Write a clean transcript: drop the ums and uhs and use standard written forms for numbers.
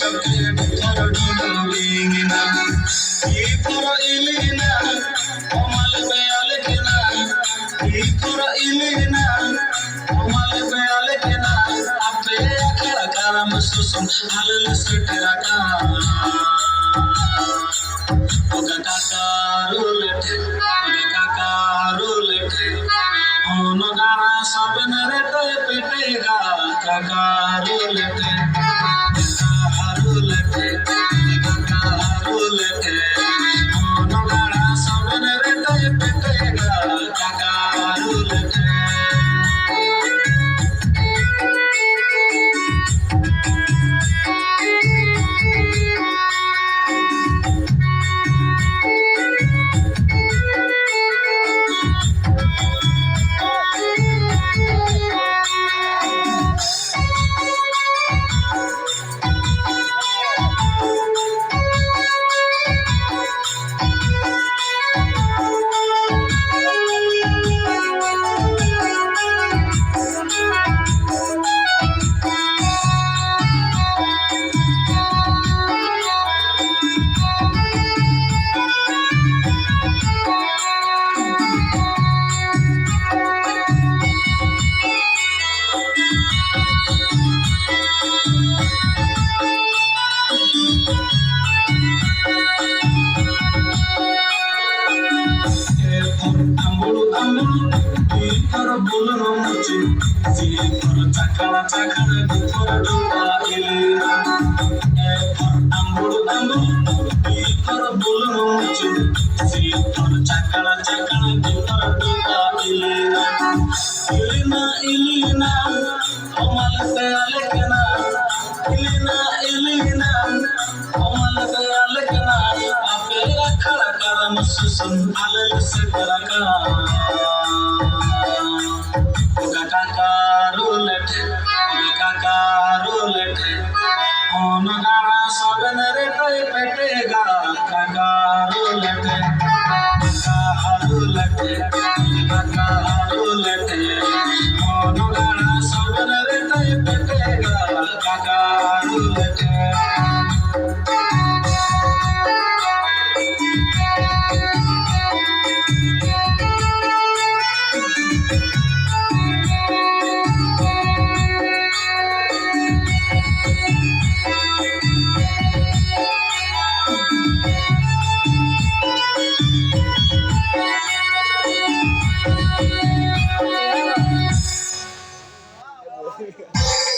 চোখে ধর ডুবিনা কি কর ইলিনা কমাল বেয়াল কেনা কি কর ইলিনা কমাল বেয়াল কেনা আপে আখড়া কারাম সুসুম আলল সুটরাকা ওগা কাকারুলেটে অনগারা সবনরে তো পেটেগা কাকারুলেটে অনগারা সবনরে তো পেটেগা কাকারুলেটে Bulu muci, si cakala cakala di kordoba ilina. Ambulu di bulu muci, si cakala cakala di kordoba ilina. Ilina, omal beale kena. Ilina, omal beale kena. Ape akala karam susun alal sekaraka. অনগারা সবনরে তো পেটেগা কাকারুলেটে